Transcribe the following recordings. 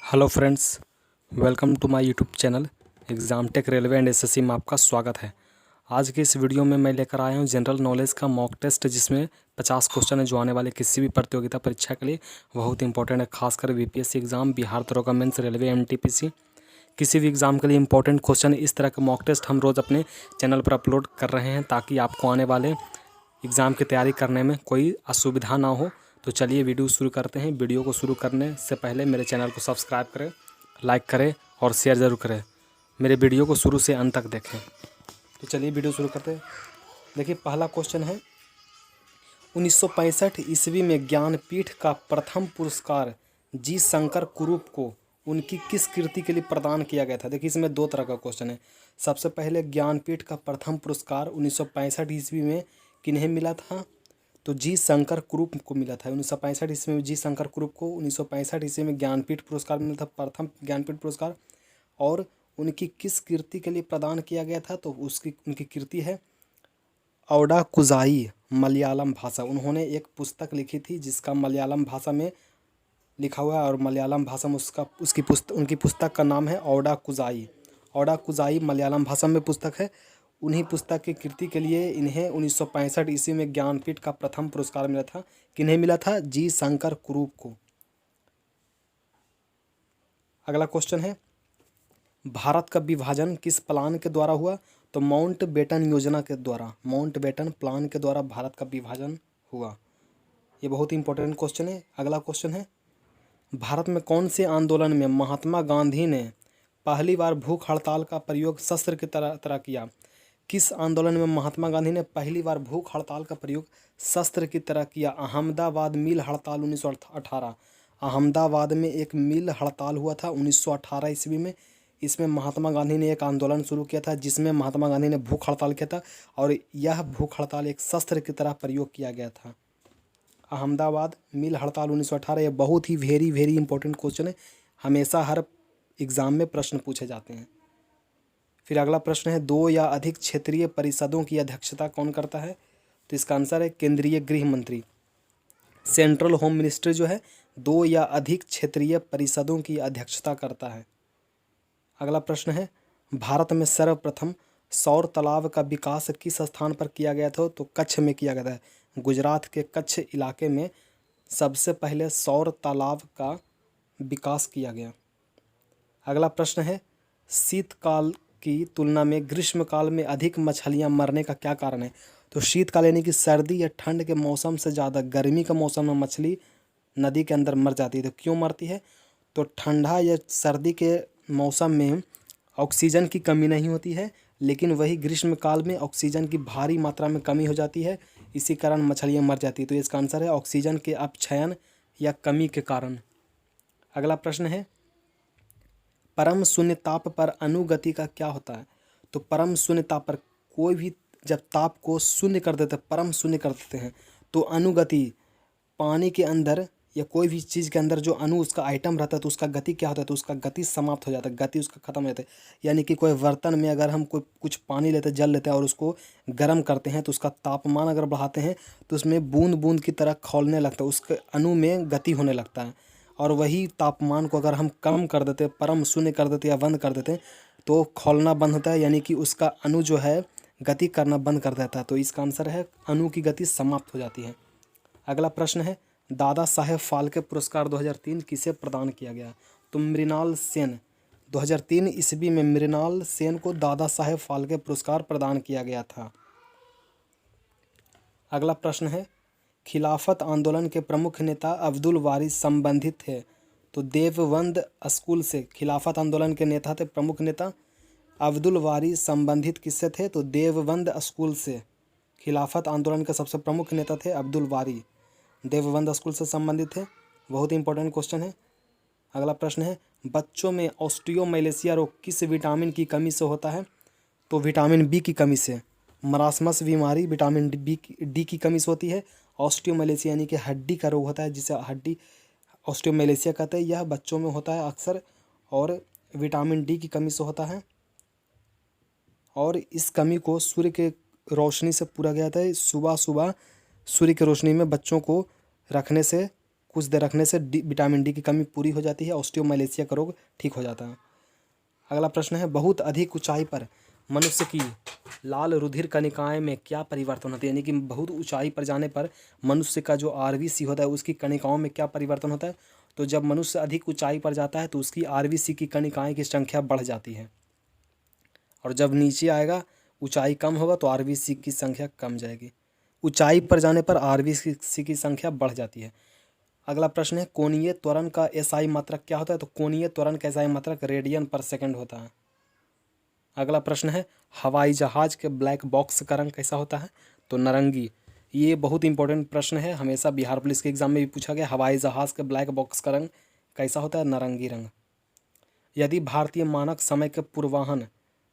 Hello friends, welcome to my YouTube channel exam tech railway and SSC में आपका स्वागत है। आज के इस वीडियो में मैं लेकर आया हूं जनरल नॉलेज का मॉक टेस्ट, जिसमें 50 क्वेश्चन है जो आने वाले किसी भी प्रतियोगिता परीक्षा के लिए बहुत इंपॉर्टेंट है। खासकर बीपीएससी एग्ज़ाम, बिहार दरोगा मेंस, रेलवे, एनटीपीसी, किसी भी एग्ज़ाम के लिए इंपॉर्टेंट क्वेश्चन इस तरह के मॉक टेस्ट हम रोज़ अपने चैनल पर अपलोड कर रहे हैं, ताकि आपको आने वाले एग्ज़ाम की तैयारी करने में कोई असुविधा ना हो। तो चलिए वीडियो शुरू करते हैं। वीडियो को शुरू करने से पहले मेरे चैनल को सब्सक्राइब करें, लाइक करें और शेयर ज़रूर करें। मेरे वीडियो को शुरू से अंत तक देखें। तो चलिए वीडियो शुरू करते हैं। देखिए, पहला क्वेश्चन है, 1965 ईस्वी में ज्ञानपीठ का प्रथम पुरस्कार जी शंकर कुरूप को उनकी किस कृति के लिए प्रदान किया गया था। देखिए, इसमें दो तरह का क्वेश्चन है। सबसे पहले, ज्ञानपीठ का प्रथम पुरस्कार 1965 ईस्वी में किन्हें मिला था, तो जी शंकर कुरूप को मिला था। 1965 ईस्वी में जी शंकर कुरूप को 1965 ईस्वी में ज्ञानपीठ पुरस्कार मिला था, प्रथम ज्ञानपीठ पुरस्कार। और उनकी किस कृति के लिए प्रदान किया गया था, तो उनकी कृति है ओडाकुज़ाई, मलयालम भाषा। उन्होंने एक पुस्तक लिखी थी जिसका मलयालम भाषा में लिखा हुआ है, और मलयालम भाषा में उनकी पुस्तक का नाम है ओडाकुज़ाई। ओडाकुज़ाई मलयालम भाषा में पुस्तक है। उन्हीं पुस्तक की कृति के लिए इन्हें 1965 ईस्वी में ज्ञानपीठ का प्रथम पुरस्कार मिला था। किन्हें मिला था, जी शंकर कुरूप को। अगला क्वेश्चन है, भारत का विभाजन किस प्लान के द्वारा हुआ, तो माउंटबेटन योजना के द्वारा, माउंटबेटन प्लान के द्वारा भारत का विभाजन हुआ। ये बहुत इंपॉर्टेंट क्वेश्चन है। अगला क्वेश्चन है, भारत में कौन से आंदोलन में महात्मा गांधी ने पहली बार भूख हड़ताल का प्रयोग शस्त्र की तरह किया। किस आंदोलन में महात्मा गांधी ने पहली बार भूख हड़ताल का प्रयोग शस्त्र की तरह किया। अहमदाबाद मिल हड़ताल 1918। अहमदाबाद में एक मिल हड़ताल हुआ था 1918 ईस्वी में। इसमें महात्मा गांधी ने एक आंदोलन शुरू किया था जिसमें महात्मा गांधी ने भूख हड़ताल किया था, और यह भूख हड़ताल एक शस्त्र की तरह प्रयोग किया गया था। अहमदाबाद मिल हड़ताल 1918। ये बहुत ही वेरी इंपॉर्टेंट क्वेश्चन है, हमेशा हर एग्ज़ाम में प्रश्न पूछे जाते हैं। फिर अगला प्रश्न है, दो या अधिक क्षेत्रीय परिषदों की अध्यक्षता कौन करता है, तो इसका आंसर है केंद्रीय गृह मंत्री। सेंट्रल होम मिनिस्ट्री जो है, दो या अधिक क्षेत्रीय परिषदों की अध्यक्षता करता है। अगला प्रश्न है, भारत में सर्वप्रथम सौर तालाब का विकास किस स्थान पर किया गया था, तो कच्छ में किया गया था। गुजरात के कच्छ इलाके में सबसे पहले सौर तालाब का विकास किया गया। अगला प्रश्न है, शीतकाल की तुलना में ग्रीष्मकाल में अधिक मछलियां मरने का क्या कारण है, तो शीतकाल यानी कि सर्दी या ठंड के मौसम से ज़्यादा गर्मी के मौसम में मछली नदी के अंदर मर जाती है। तो क्यों मरती है, तो ठंडा या सर्दी के मौसम में ऑक्सीजन की कमी नहीं होती है, लेकिन वही ग्रीष्मकाल में ऑक्सीजन की भारी मात्रा में कमी हो जाती है, इसी कारण मछलियाँ मर जाती है। तो इसका आंसर है ऑक्सीजन के अपक्षयन या कमी के कारण। अगला प्रश्न है, परम शून्य ताप पर अनुगति का क्या होता है, तो परम शून्य ताप पर कोई भी जब ताप को शून्य कर देते, परम शून्य कर देते हैं, तो अनुगति पानी के अंदर या कोई भी चीज़ के अंदर जो अणु उसका आइटम रहता है, तो उसका गति क्या होता है, तो उसका गति समाप्त हो जाता है, गति उसका खत्म हो जाता है। यानी कि कोई बर्तन में अगर हम कुछ पानी लेते हैं, जल लेते हैं और उसको गर्म करते हैं, तो उसका तापमान अगर बढ़ाते हैं तो उसमें बूंद बूंद की तरह खौलने लगता है, उसके अणु में गति होने लगता है। और वही तापमान को अगर हम कम कर देते, परम शून्य कर देते या बंद कर देते, तो खौलना बंद होता है, यानी कि उसका अणु जो है गति करना बंद कर देता है। तो इसका आंसर है अणु की गति समाप्त हो जाती है। अगला प्रश्न है, दादा साहेब फाल्के पुरस्कार 2003 किसे प्रदान किया गया, तो मृणाल सेन। 2003 ईस्वी में मृणाल सेन को दादा साहेब फाल्के पुरस्कार प्रदान किया गया था। अगला प्रश्न है, खिलाफत आंदोलन के प्रमुख नेता अब्दुल वारिस संबंधित थे, तो देवबंद स्कूल से। खिलाफत आंदोलन के नेता थे, प्रमुख नेता अब्दुल वारिस संबंधित किससे थे, तो देवबंद स्कूल से। खिलाफत आंदोलन के सबसे प्रमुख नेता थे अब्दुल वारी, देवबंद स्कूल से संबंधित थे। बहुत ही इंपॉर्टेंट क्वेश्चन है। अगला प्रश्न है, बच्चों में ऑस्टियोमैलेसिया रोग किस विटामिन की कमी से होता है, तो विटामिन बी की कमी से। मरासमस बीमारी विटामिन डी की कमी से होती है। ऑस्टियोमैलेसिया यानी कि हड्डी का रोग होता है, जिसे हड्डी ऑस्टियोमैलेसिया कहते हैं, यह बच्चों में होता है अक्सर, और विटामिन डी की कमी से होता है। और इस कमी को सूर्य के रोशनी से पूरा गया था। सुबह सुबह सूर्य की रोशनी में बच्चों को रखने से कुछ देर रखने से विटामिन डी की कमी पूरी हो जाती है, ऑस्टियोमाइलेशिया का रोग ठीक हो जाता है। अगला प्रश्न है, बहुत अधिक ऊंचाई पर मनुष्य की लाल रुधिर कणिकाएं में क्या परिवर्तन होता है? यानी कि बहुत ऊंचाई पर जाने पर मनुष्य का जो आरबीसी होता है उसकी कणिकाओं में क्या परिवर्तन होता है? तो जब मनुष्य अधिक ऊंचाई पर जाता है तो उसकी आरबीसी की कणिकाएं की संख्या बढ़ जाती है, और जब नीचे आएगा ऊंचाई कम होगा तो आरबीसी की संख्या कम जाएगी। ऊंचाई पर जाने पर आरबीसी की संख्या बढ़ जाती है। अगला प्रश्न है, कोणीय त्वरण का एसआई मात्रक क्या होता है? तो कोणीय त्वरण का एसआई मात्रक रेडियन पर सेकंड होता है। अगला प्रश्न है, हवाई जहाज के ब्लैक बॉक्स का रंग कैसा होता है? तो नारंगी। ये बहुत इंपॉर्टेंट प्रश्न है, हमेशा बिहार पुलिस के एग्जाम में भी पूछा गया, हवाई जहाज के ब्लैक बॉक्स का रंग कैसा होता है? नारंगी रंग। यदि भारतीय मानक समय के पूर्वाह्न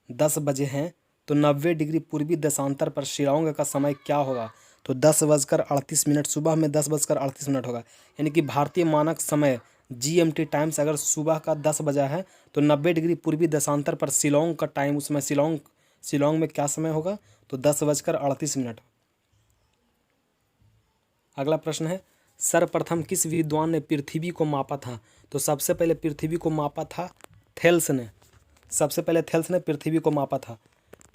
10 बजे हैं तो 90 डिग्री पूर्वी देशांतर पर शिलांग का समय क्या होगा? तो 10:38 सुबह में 10:38 होगा। यानी कि भारतीय मानक समय GMT टाइम्स अगर सुबह का 10 बजा है तो 90 डिग्री पूर्वी देशांतर पर शिलांग का टाइम, उसमें शिलांग में क्या समय होगा? तो 10:38। अगला प्रश्न है, सर्वप्रथम किस विद्वान ने पृथ्वी को मापा था? तो सबसे पहले पृथ्वी को मापा था थेल्स ने। सबसे पहले थेल्स ने पृथ्वी को मापा था।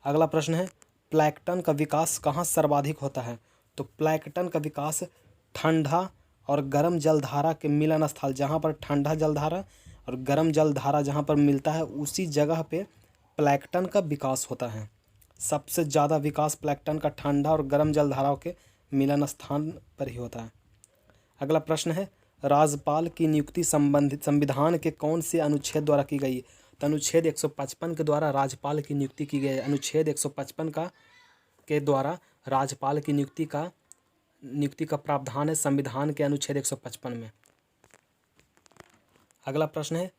अगला प्रश्न है, प्लैंकटन का विकास कहाँ सर्वाधिक होता है? तो प्लैंकटन का विकास ठंडा और गर्म जलधारा के मिलन स्थल, जहाँ पर ठंडा जलधारा और गर्म जलधारा जहाँ पर मिलता है उसी जगह पे प्लैंकटन का विकास होता है। सबसे ज़्यादा विकास प्लैंकटन का ठंडा और गर्म जलधाराओं के मिलन स्थान पर ही होता है। अगला प्रश्न है, राज्यपाल की नियुक्ति संबंधित संविधान के कौन से अनुच्छेद द्वारा की गई? तो अनुच्छेद 155 के द्वारा राज्यपाल की नियुक्ति की गई है। अनुच्छेद 155 के द्वारा राज्यपाल की नियुक्ति का प्रावधान है संविधान के अनुच्छेद 155 में। अगला प्रश्न है,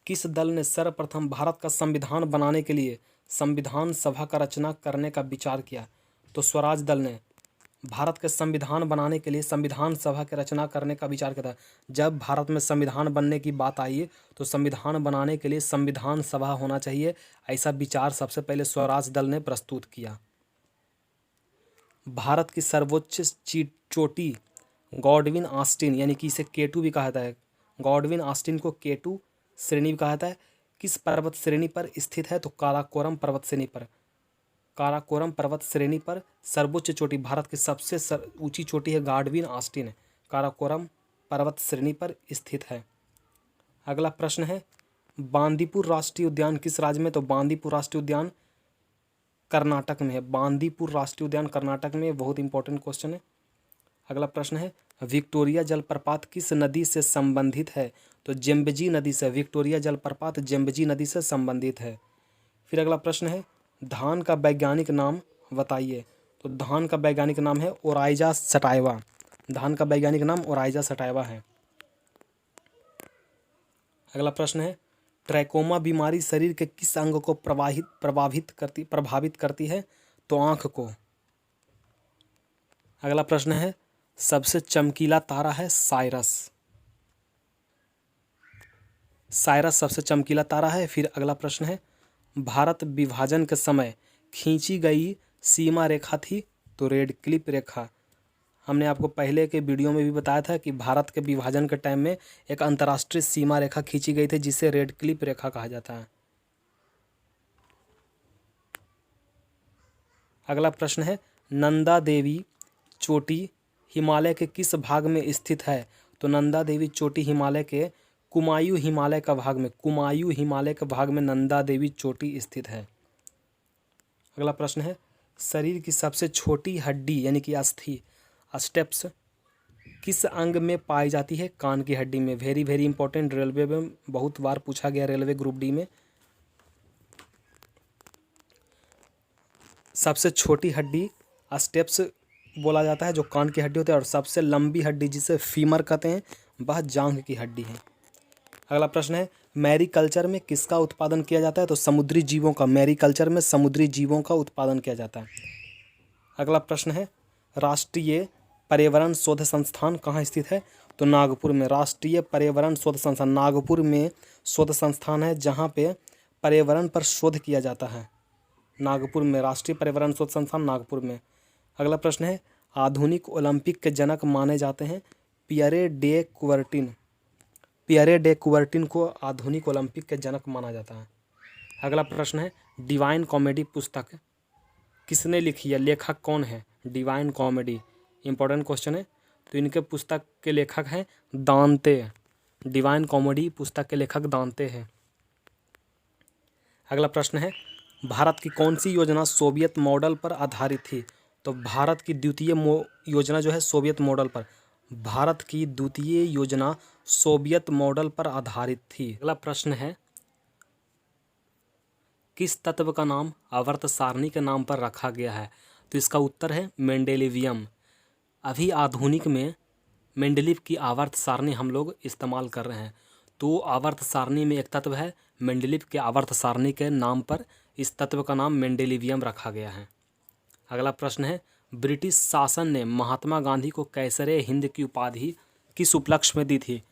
किस दल ने सर्वप्रथम भारत का संविधान बनाने के लिए संविधान सभा का रचना करने का विचार किया? तो स्वराज दल ने भारत के संविधान बनाने के लिए संविधान सभा की रचना करने का विचार किया था। जब भारत में संविधान बनने की बात आई तो संविधान बनाने के लिए संविधान सभा होना चाहिए, ऐसा विचार सबसे पहले स्वराज दल ने प्रस्तुत किया। भारत की सर्वोच्च चोटी गॉडविन ऑस्टिन, यानी कि इसे केटू भी कहा जाता है, गॉडविन ऑस्टिन को केटू श्रेणी भी कहा जाता है, किस पर्वत श्रेणी पर स्थित है? तो काराकोरम पर्वत श्रेणी पर। काराकोरम पर्वत श्रेणी पर सर्वोच्च चोटी, भारत की सबसे ऊंची चोटी है गॉडविन ऑस्टिन, काराकोरम पर्वत श्रेणी पर स्थित है। अगला प्रश्न है, बांदीपुर राष्ट्रीय उद्यान किस राज्य में? तो बांदीपुर राष्ट्रीय उद्यान कर्नाटक में है। बांदीपुर राष्ट्रीय उद्यान कर्नाटक में, बहुत इंपॉर्टेंट क्वेश्चन है। अगला प्रश्न है, विक्टोरिया जलप्रपात किस नदी से संबंधित है? तो जेम्बजी नदी से। विक्टोरिया जलप्रपात जेम्बजी नदी से संबंधित है। फिर अगला प्रश्न है, धान का वैज्ञानिक नाम बताइए? तो धान का वैज्ञानिक नाम है ओराइजा सटाइवा। धान का वैज्ञानिक नाम ओराइजा सटाइवा है। अगला प्रश्न है, ट्रैकोमा बीमारी शरीर के किस अंग को प्रभावित करती है? तो आँख को। अगला प्रश्न है, सबसे चमकीला तारा है साइरस। साइरस सबसे चमकीला तारा है। फिर अगला प्रश्न है, भारत विभाजन के समय खींची गई सीमा रेखा थी? तो रेड क्लिफ रेखा। हमने आपको पहले के वीडियो में भी बताया था कि भारत के विभाजन के टाइम में एक अंतर्राष्ट्रीय सीमा रेखा खींची गई थी जिसे रेड क्लिफ रेखा कहा जाता है। अगला प्रश्न है, नंदा देवी चोटी हिमालय के किस भाग में स्थित है? तो नंदा देवी चोटी हिमालय के कुमायूं हिमालय का भाग में, कुमायूं हिमालय के भाग में नंदा देवी चोटी स्थित है। अगला प्रश्न है, शरीर की सबसे छोटी हड्डी यानी कि अस्थि स्टेप्स किस अंग में पाई जाती है? कान की हड्डी में। वेरी वेरी इंपॉर्टेंट, रेलवे में बहुत बार पूछा गया, रेलवे ग्रुप डी में। सबसे छोटी हड्डी स्टेप्स बोला जाता है जो कान की हड्डी होती है, और सबसे लंबी हड्डी जिसे फीमर कहते हैं वह जांघ की हड्डी है। अगला प्रश्न है, मैरीकल्चर में किसका उत्पादन किया जाता है? तो समुद्री जीवों का। मैरीकल्चर में समुद्री जीवों का उत्पादन किया जाता है। अगला प्रश्न है, राष्ट्रीय पर्यावरण शोध संस्थान कहाँ स्थित है? तो नागपुर में। राष्ट्रीय पर्यावरण शोध संस्थान नागपुर में शोध संस्थान है जहाँ पे पर्यावरण पर शोध किया जाता है। नागपुर में राष्ट्रीय पर्यावरण शोध संस्थान नागपुर में। अगला प्रश्न है, आधुनिक ओलंपिक के जनक माने जाते हैं Pierre day Coubertin, Pierre day Coubertin को आधुनिक ओलंपिक के जनक माना जाता है। अगला प्रश्न है, डिवाइन कॉमेडी पुस्तक किसने लिखी है, लेखक कौन है? डिवाइन कॉमेडी इंपॉर्टेंट क्वेश्चन है। तो इनके पुस्तक के लेखक हैं दांते। डिवाइन कॉमेडी पुस्तक के लेखक दांते हैं। अगला प्रश्न है, भारत की कौन सी योजना सोवियत मॉडल पर आधारित थी? तो भारत की द्वितीय योजना जो है सोवियत मॉडल पर, भारत की द्वितीय योजना सोवियत मॉडल पर आधारित थी। अगला प्रश्न है, किस तत्व का नाम आवर्त सारणी के नाम पर रखा गया है? तो इसका उत्तर है मेंडेलिवियम। अभी आधुनिक में मेंडेलीव की आवर्त सारणी हम लोग इस्तेमाल कर रहे हैं। तो आवर्त सारणी में एक तत्व है मेंडेलीव के आवर्त सारणी के नाम पर इस तत्व का नाम मेंडेलिवियम रखा गया है। अगला प्रश्न है, ब्रिटिश शासन ने महात्मा गांधी को कैसरे हिंद की उपाधि किस उपलक्ष्य में दी थी?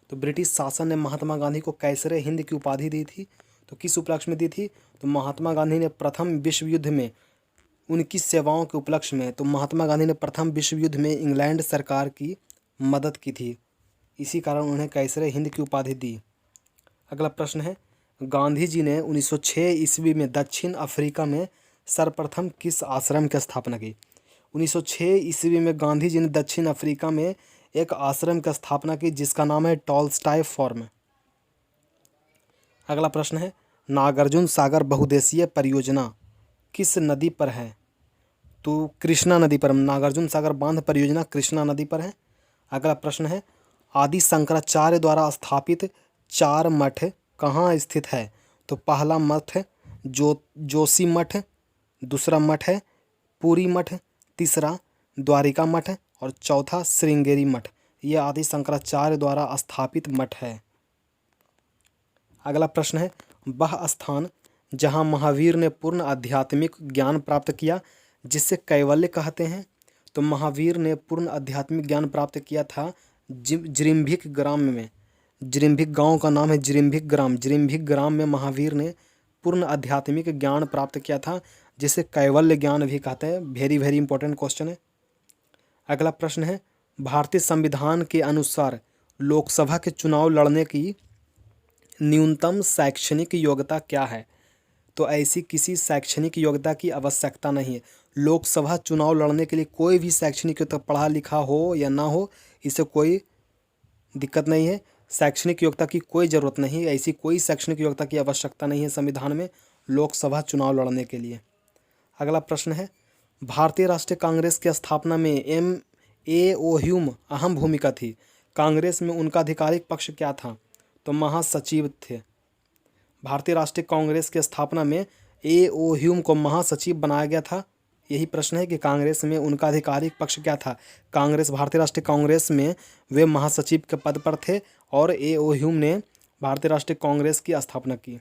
तो ब्रिटिश शासन ने महात्मा गांधी को कैसरे हिंद की उपाधि दी थी, तो किस उपलक्ष्य में दी थी? तो महात्मा गांधी ने प्रथम विश्व युद्ध में उनकी सेवाओं के उपलक्ष्य में, तो महात्मा गांधी ने प्रथम विश्व युद्ध में इंग्लैंड सरकार की मदद की थी, इसी कारण उन्हें कैसरे हिंद की उपाधि दी। अगला प्रश्न है, गांधी जी ने 1906 ईस्वी में दक्षिण अफ्रीका में सर्वप्रथम किस आश्रम की स्थापना की? 1906 ईस्वी में गांधी जी ने दक्षिण अफ्रीका में एक आश्रम की स्थापना की जिसका नाम है टॉलस्टॉय फार्म। अगला प्रश्न है, नागार्जुन सागर बहुउद्देशीय परियोजना किस नदी पर है? तो कृष्णा नदी पर। नागार्जुन सागर बांध परियोजना कृष्णा नदी पर है। अगला प्रश्न है, आदि शंकराचार्य द्वारा स्थापित 4 मठ कहाँ स्थित है? तो पहला मठ जोशी मठ, दूसरा मठ है पुरी मठ, तीसरा द्वारिका मठ और चौथा श्रृंगेरी मठ। ये आदि शंकराचार्य द्वारा स्थापित मठ है। अगला प्रश्न है, वह स्थान जहाँ महावीर ने पूर्ण आध्यात्मिक ज्ञान प्राप्त किया जिसे कैवल्य कहते हैं? तो महावीर ने पूर्ण आध्यात्मिक ज्ञान प्राप्त किया था जिरिम्भिक ग्राम में। जिरिम्भिक गांव का नाम है जिरिम्भिक ग्राम। जिरिम्भिक ग्राम में महावीर ने पूर्ण आध्यात्मिक ज्ञान प्राप्त किया था जिसे कैवल्य ज्ञान भी कहते हैं। वेरी वेरी इंपॉर्टेंट क्वेश्चन है। अगला प्रश्न है, भारतीय संविधान के अनुसार लोकसभा के चुनाव लड़ने की न्यूनतम शैक्षणिक योग्यता क्या है? तो ऐसी किसी शैक्षणिक योग्यता की आवश्यकता नहीं है। लोकसभा चुनाव लड़ने के लिए कोई भी शैक्षणिक योग्यता पढ़ा लिखा हो या ना हो, इससे कोई दिक्कत नहीं है। शैक्षणिक योग्यता की कोई ज़रूरत नहीं है, ऐसी कोई शैक्षणिक योग्यता की आवश्यकता नहीं है संविधान में लोकसभा चुनाव लड़ने के लिए। अगला प्रश्न है, भारतीय राष्ट्रीय कांग्रेस की स्थापना में ए ओ ह्यूम अहम भूमिका थी। कांग्रेस में उनका आधिकारिक पक्ष क्या था? तो महासचिव थे। भारतीय राष्ट्रीय कांग्रेस की स्थापना में ए ओ ह्यूम को महासचिव बनाया गया था। यही प्रश्न है कि कांग्रेस में उनका आधिकारिक पक्ष क्या था? भारतीय राष्ट्रीय कांग्रेस में वे महासचिव के पद पर थे और ए ओ ह्यूम ने भारतीय राष्ट्रीय कांग्रेस की स्थापना की।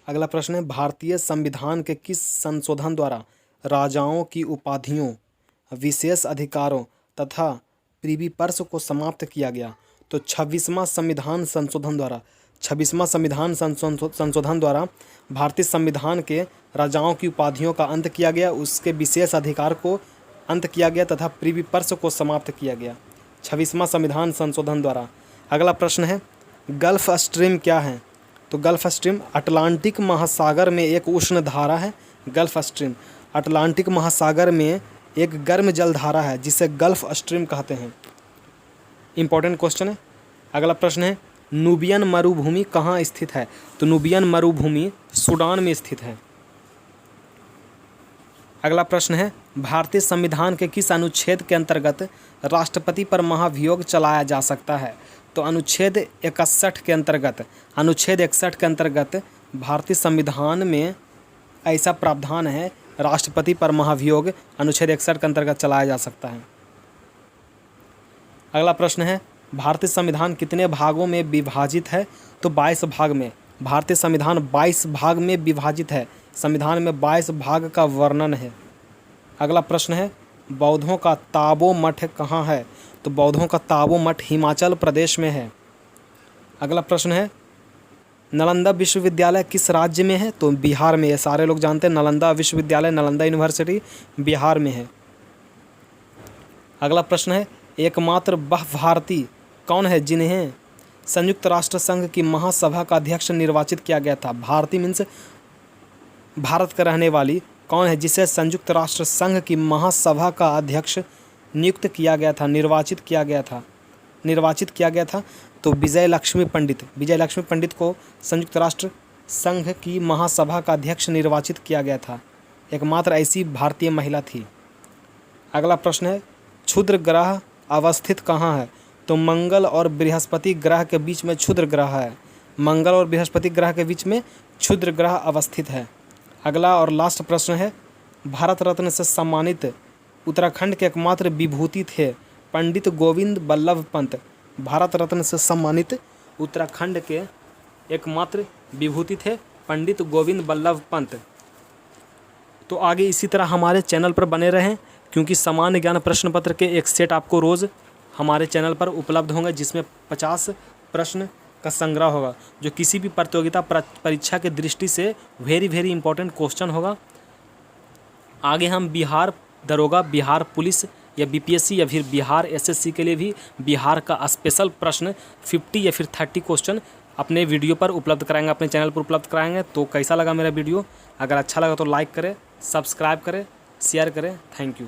अगला प्रश्न है, भारतीय संविधान के किस संशोधन द्वारा राजाओं की उपाधियों, विशेष अधिकारों तथा प्रिवी पर्स को समाप्त किया गया? तो 26वां संविधान संशोधन द्वारा। 26वां संविधान संशोधन द्वारा भारतीय संविधान के राजाओं की उपाधियों का अंत किया गया, उसके विशेष अधिकार को अंत किया गया तथा प्रिवी पर्स को समाप्त किया गया 26वां संविधान संशोधन द्वारा। अगला प्रश्न है, गल्फ स्ट्रीम क्या है? तो गल्फ स्ट्रीम अटलांटिक महासागर में एक उष्ण धारा है। गल्फ स्ट्रीम अटलांटिक महासागर में एक गर्म जल धारा है जिसे गल्फ स्ट्रीम कहते हैं। इंपॉर्टेंट क्वेश्चन है। अगला प्रश्न है, नूबियन मरुभूमि कहाँ स्थित है? तो नूबियन मरुभूमि सूडान में स्थित है। अगला प्रश्न है, भारतीय संविधान के किस अनुच्छेद के अंतर्गत राष्ट्रपति पर महाभियोग चलाया जा सकता है? तो अनुच्छेद 61 के अंतर्गत। अनुच्छेद 61 के अंतर्गत भारतीय संविधान में ऐसा प्रावधान है, राष्ट्रपति पर महाभियोग अनुच्छेद 61 के अंतर्गत चलाया जा सकता है। अगला प्रश्न है, भारतीय संविधान कितने भागों में विभाजित है? तो 22 भाग में। भारतीय संविधान 22 भाग में विभाजित है। संविधान में 22 भाग का वर्णन है। अगला प्रश्न है, बौद्धों का ताबो मठ कहाँ है? तो बौद्धों का ताबो मठ हिमाचल प्रदेश में है। अगला प्रश्न है, नालंदा विश्वविद्यालय किस राज्य में है? तो बिहार में है। सारे लोग जानते हैं नालंदा विश्वविद्यालय, नालंदा यूनिवर्सिटी बिहार में है। अगला प्रश्न है, एकमात्र वह भारतीय कौन है जिन्हें संयुक्त राष्ट्र संघ की महासभा का अध्यक्ष निर्वाचित किया गया था? भारतीय मीन्स भारत का रहने वाली कौन है जिसे संयुक्त राष्ट्र संघ की महासभा का अध्यक्ष नियुक्त किया गया था, निर्वाचित किया गया था? तो विजय लक्ष्मी पंडित को संयुक्त राष्ट्र संघ की महासभा का अध्यक्ष निर्वाचित किया गया था। एकमात्र ऐसी भारतीय महिला थी। अगला प्रश्न है, क्षुद्र ग्रह अवस्थित कहाँ है? तो मंगल और बृहस्पति ग्रह के बीच में क्षुद्र ग्रह है। मंगल और बृहस्पति ग्रह के बीच में क्षुद्र ग्रह अवस्थित है। अगला और लास्ट प्रश्न है, भारत रत्न से सम्मानित उत्तराखंड के एकमात्र विभूति थे पंडित गोविंद बल्लभ पंत। भारत रत्न से सम्मानित उत्तराखंड के एकमात्र विभूति थे पंडित गोविंद बल्लभ पंत। तो आगे इसी तरह हमारे चैनल पर बने रहें, क्योंकि सामान्य ज्ञान प्रश्न पत्र के एक सेट आपको रोज़ हमारे चैनल पर उपलब्ध होंगे, जिसमें 50 प्रश्न का संग्रह होगा, जो किसी भी प्रतियोगिता परीक्षा के दृष्टि से वेरी इंपॉर्टेंट क्वेश्चन होगा। आगे हम बिहार दरोगा, बिहार पुलिस या बीपीएससी या फिर बिहार एसएससी के लिए भी बिहार का स्पेशल प्रश्न 50 या फिर 30 क्वेश्चन अपने वीडियो पर उपलब्ध कराएंगे, अपने चैनल पर उपलब्ध कराएंगे। तो कैसा लगा मेरा वीडियो? अगर अच्छा लगा तो लाइक करें, सब्सक्राइब करें, शेयर करें। Thank you.